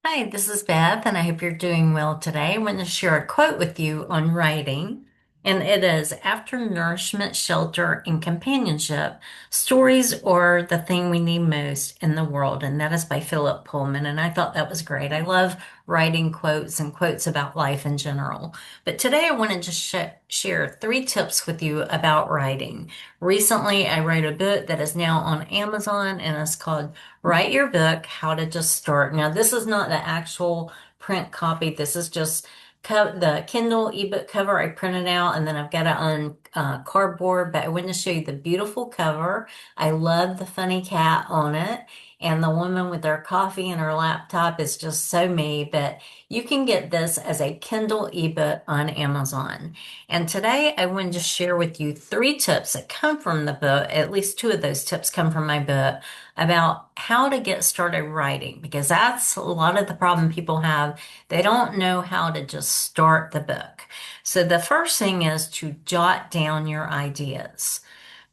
Hi, this is Beth, and I hope you're doing well today. I want to share a quote with you on writing, and it is after nourishment, shelter, and companionship, stories are the thing we need most in the world, and that is by Philip Pullman. And I thought that was great. I love writing quotes and quotes about life in general. But today I wanted to share three tips with you about writing. Recently, I wrote a book that is now on Amazon, and it's called Write Your Book, How to Just Start. Now, this is not the actual print copy. This is just the Kindle ebook cover I printed out, and then I've got it on cardboard. But I want to show you the beautiful cover. I love the funny cat on it, and the woman with her coffee and her laptop is just so me. But you can get this as a Kindle ebook on Amazon. And today I wanted to share with you three tips that come from the book. At least two of those tips come from my book about how to get started writing because that's a lot of the problem people have. They don't know how to just start the book. So the first thing is to jot down your ideas.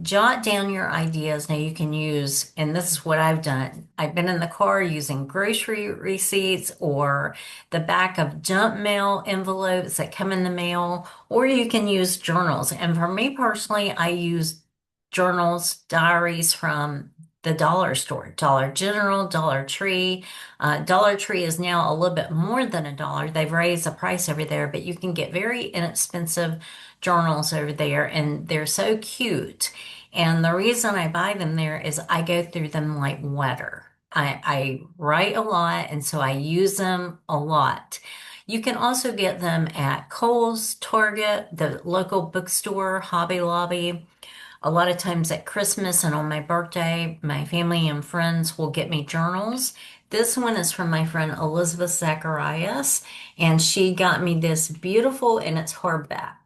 Jot down your ideas. Now you can use, and this is what I've done. I've been in the car using grocery receipts or the back of junk mail envelopes that come in the mail, or you can use journals. And for me personally, I use journals, diaries from the dollar store, Dollar General, Dollar Tree. Dollar Tree is now a little bit more than a dollar. They've raised the price over there, but you can get very inexpensive journals over there, and they're so cute. And the reason I buy them there is I go through them like water. I write a lot, and so I use them a lot. You can also get them at Kohl's, Target, the local bookstore, Hobby Lobby. A lot of times at Christmas and on my birthday, my family and friends will get me journals. This one is from my friend Elizabeth Zacharias, and she got me this beautiful, and it's hardback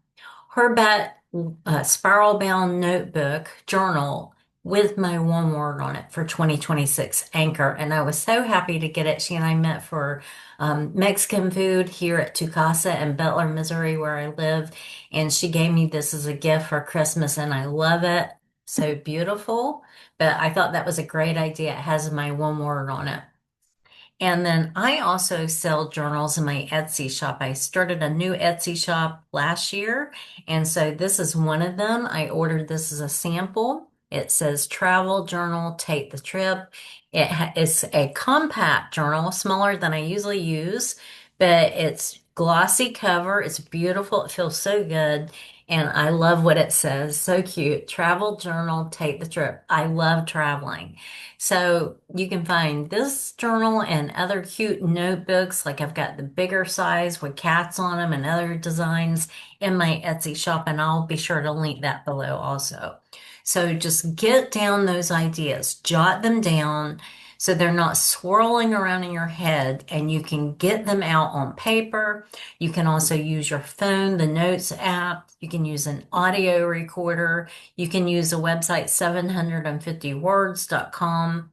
spiral bound notebook journal with my one word on it for 2026 Anchor. And I was so happy to get it. She and I met for Mexican food here at Tucasa in Butler, Missouri, where I live. And she gave me this as a gift for Christmas, and I love it. So beautiful. But I thought that was a great idea. It has my one word on it. And then I also sell journals in my Etsy shop. I started a new Etsy shop last year, and so this is one of them. I ordered this as a sample. It says travel journal, take the trip. It's a compact journal, smaller than I usually use, but it's glossy cover. It's beautiful. It feels so good. And I love what it says. So cute. Travel journal, take the trip. I love traveling. So you can find this journal and other cute notebooks, like I've got the bigger size with cats on them and other designs in my Etsy shop, and I'll be sure to link that below also. So just get down those ideas, jot them down so they're not swirling around in your head, and you can get them out on paper. You can also use your phone, the Notes app. You can use an audio recorder. You can use a website, 750words.com,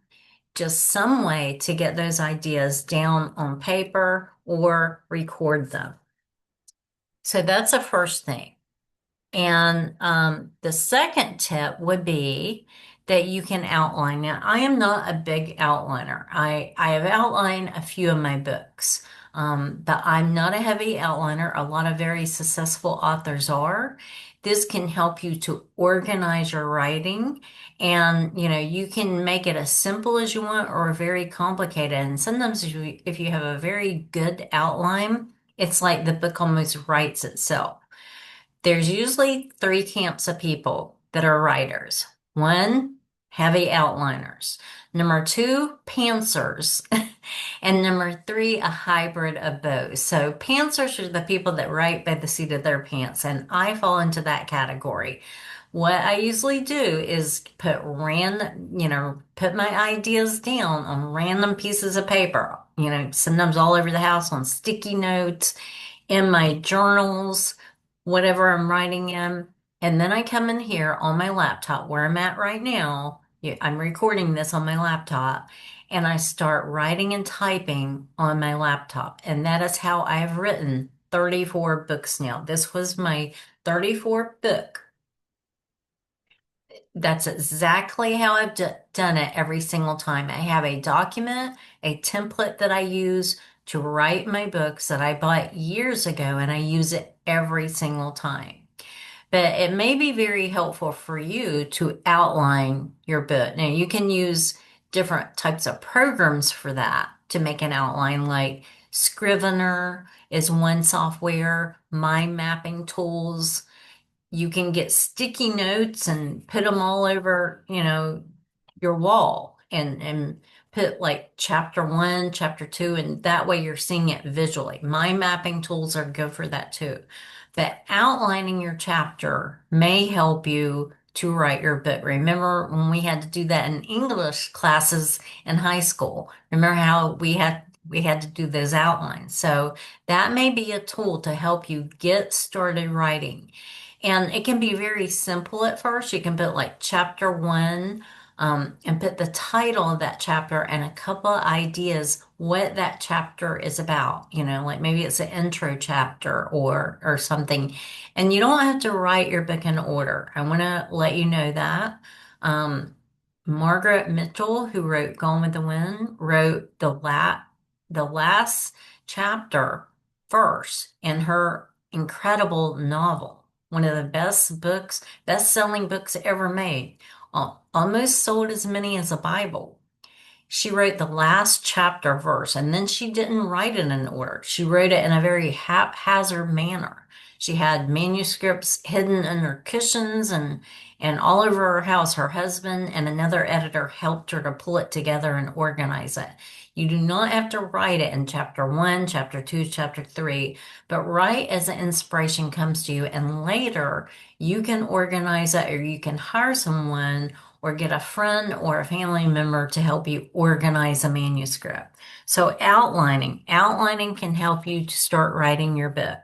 just some way to get those ideas down on paper or record them. So that's the first thing. And the second tip would be that you can outline. Now, I am not a big outliner. I have outlined a few of my books, but I'm not a heavy outliner. A lot of very successful authors are. This can help you to organize your writing, and you can make it as simple as you want or very complicated. And sometimes if you have a very good outline, it's like the book almost writes itself. There's usually three camps of people that are writers. One, heavy outliners. Number two, pantsers. And number three, a hybrid of both. So pantsers are the people that write by the seat of their pants, and I fall into that category. What I usually do is put my ideas down on random pieces of paper, sometimes all over the house on sticky notes, in my journals, whatever I'm writing in. And then I come in here on my laptop where I'm at right now. I'm recording this on my laptop, and I start writing and typing on my laptop. And that is how I have written 34 books now. This was my 34th book. That's exactly how I've done it every single time. I have a document, a template that I use to write my books that I bought years ago, and I use it every single time. But it may be very helpful for you to outline your book. Now, you can use different types of programs for that to make an outline, like Scrivener is one software, mind mapping tools. You can get sticky notes and put them all over, your wall and put like chapter one, chapter two, and that way you're seeing it visually. Mind mapping tools are good for that too. But outlining your chapter may help you to write your book. Remember when we had to do that in English classes in high school? Remember how we had to do those outlines. So that may be a tool to help you get started writing. And it can be very simple at first. You can put like chapter one, and put the title of that chapter and a couple of ideas what that chapter is about. Like maybe it's an intro chapter or something. And you don't have to write your book in order. I want to let you know that. Um, Margaret Mitchell, who wrote Gone with the Wind, wrote the last chapter first in her incredible novel, one of the best-selling books ever made. Almost sold as many as a Bible. She wrote the last chapter verse, and then she didn't write it in order. She wrote it in a very haphazard manner. She had manuscripts hidden under cushions and all over her house. Her husband and another editor helped her to pull it together and organize it. You do not have to write it in chapter one, chapter two, chapter three, but write as the inspiration comes to you, and later you can organize it, or you can hire someone or get a friend or a family member to help you organize a manuscript. So outlining can help you to start writing your book.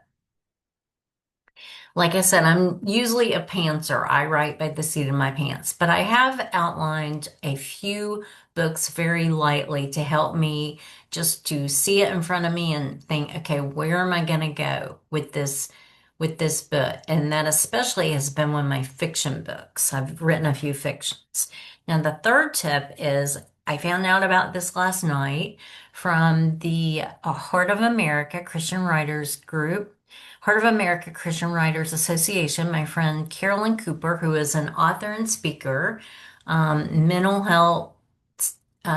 Like I said, I'm usually a pantser. I write by the seat of my pants, but I have outlined a few books very lightly to help me just to see it in front of me and think, okay, where am I going to go with this book? And that especially has been one of my fiction books. I've written a few fictions. Now, the third tip is I found out about this last night from the Heart of America Christian Writers Group. Heart of America Christian Writers Association, my friend Carolyn Cooper, who is an author and speaker, mental health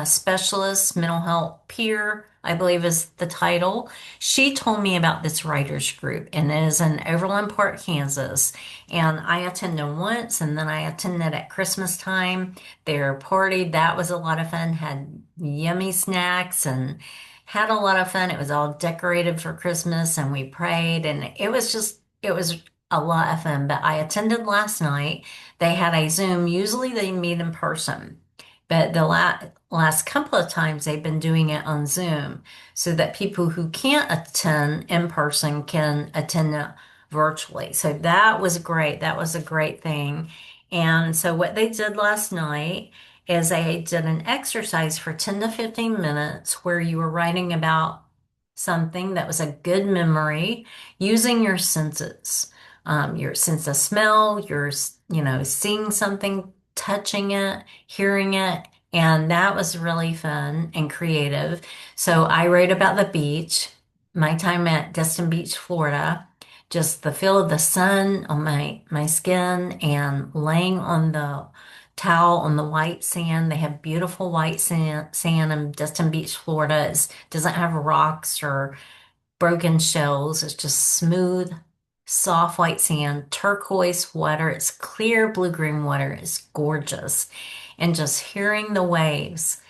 specialist, mental health peer, I believe is the title. She told me about this writers group, and it is in Overland Park, Kansas. And I attended once, and then I attended at Christmas time. Their party, that was a lot of fun, had yummy snacks and had a lot of fun. It was all decorated for Christmas, and we prayed, and it was a lot of fun. But I attended last night. They had a Zoom. Usually they meet in person, but the last couple of times they've been doing it on Zoom so that people who can't attend in person can attend it virtually. So that was great. That was a great thing. And so what they did last night is they did an exercise for 10 to 15 minutes where you were writing about something that was a good memory using your senses, your sense of smell, seeing something, touching it, hearing it. And that was really fun and creative. So I wrote about the beach, my time at Destin Beach, Florida, just the feel of the sun on my skin and laying on the towel on the white sand. They have beautiful white sand in Destin Beach, Florida. It doesn't have rocks or broken shells. It's just smooth, soft white sand, turquoise water. It's clear blue-green water. It's gorgeous. And just hearing the waves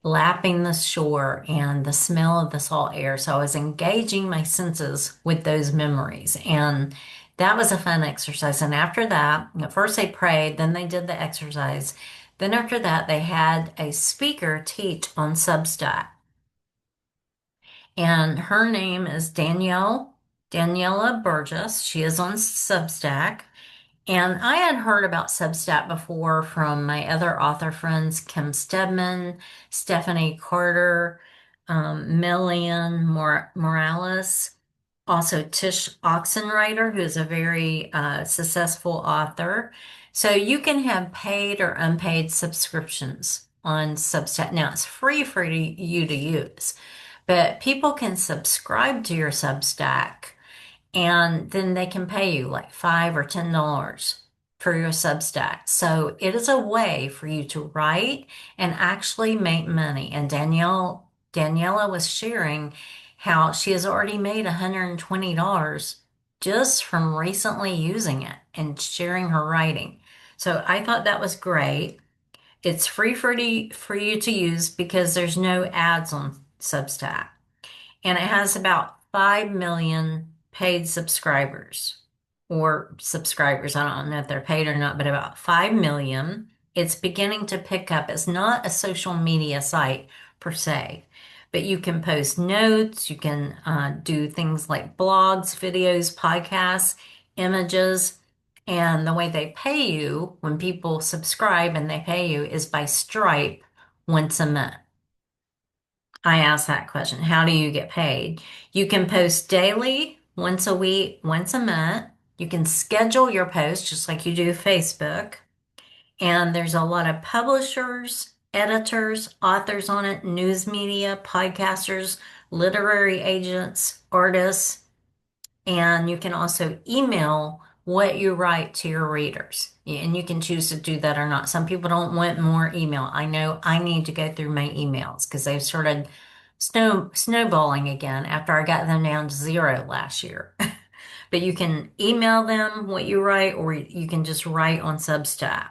lapping the shore and the smell of the salt air. So I was engaging my senses with those memories. And that was a fun exercise. And after that, at first they prayed, then they did the exercise. Then after that, they had a speaker teach on Substack. And her name is Daniela Burgess. She is on Substack. And I had heard about Substack before from my other author friends, Kim Stedman, Stephanie Carter, Morales, also Tish Oxenreider, who is a very successful author. So you can have paid or unpaid subscriptions on Substack. Now it's free for you to use. But people can subscribe to your Substack and then they can pay you like $5 or $10 for your Substack. So it is a way for you to write and actually make money. And Daniela was sharing how she has already made $120 just from recently using it and sharing her writing. So I thought that was great. It's free for you to use because there's no ads on Substack and it has about 5 million paid subscribers or subscribers. I don't know if they're paid or not, but about 5 million. It's beginning to pick up. It's not a social media site per se, but you can post notes, you can do things like blogs, videos, podcasts, images. And the way they pay you when people subscribe and they pay you is by Stripe once a month. I asked that question. How do you get paid? You can post daily, once a week, once a month. You can schedule your posts just like you do Facebook. And there's a lot of publishers, editors, authors on it, news media, podcasters, literary agents, artists. And you can also email what you write to your readers. And you can choose to do that or not. Some people don't want more email. I know I need to go through my emails because they've started snowballing again after I got them down to zero last year. But you can email them what you write, or you can just write on Substack.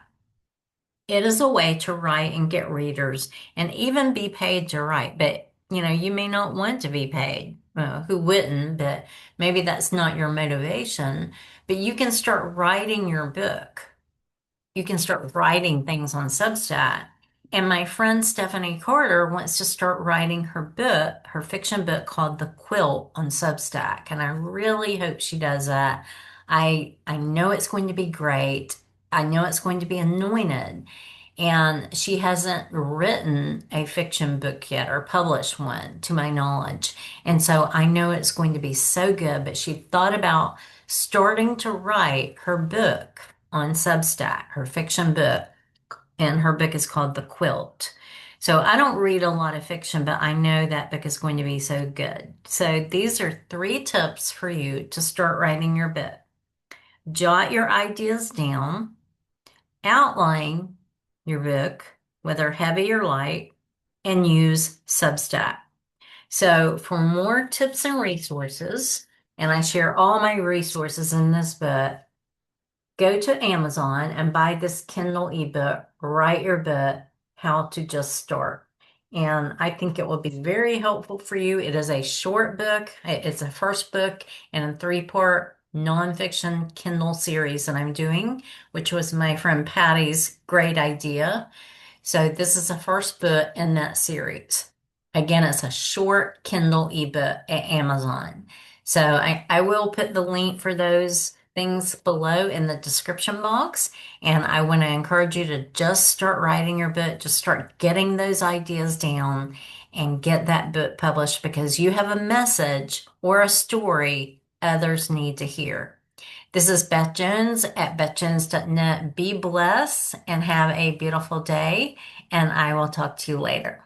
It is a way to write and get readers and even be paid to write. But you may not want to be paid. Who wouldn't? But maybe that's not your motivation. But you can start writing your book. You can start writing things on Substack. And my friend Stephanie Carter wants to start writing her book, her fiction book called The Quilt on Substack. And I really hope she does that. I know it's going to be great. I know it's going to be anointed. And she hasn't written a fiction book yet or published one to my knowledge. And so I know it's going to be so good, but she thought about starting to write her book on Substack, her fiction book, and her book is called The Quilt. So I don't read a lot of fiction, but I know that book is going to be so good. So these are 3 tips for you to start writing your book. Jot your ideas down, outline your book, whether heavy or light, and use Substack. So for more tips and resources, and I share all my resources in this book, go to Amazon and buy this Kindle ebook, Write Your Book, How to Just Start. And I think it will be very helpful for you. It is a short book. It's a first book in a 3-part nonfiction Kindle series that I'm doing, which was my friend Patty's great idea. So this is the first book in that series. Again, it's a short Kindle ebook at Amazon. So I will put the link for those things below in the description box. And I want to encourage you to just start writing your book, just start getting those ideas down and get that book published because you have a message or a story others need to hear. This is Beth Jones at bethjones.net. Be blessed and have a beautiful day, and I will talk to you later.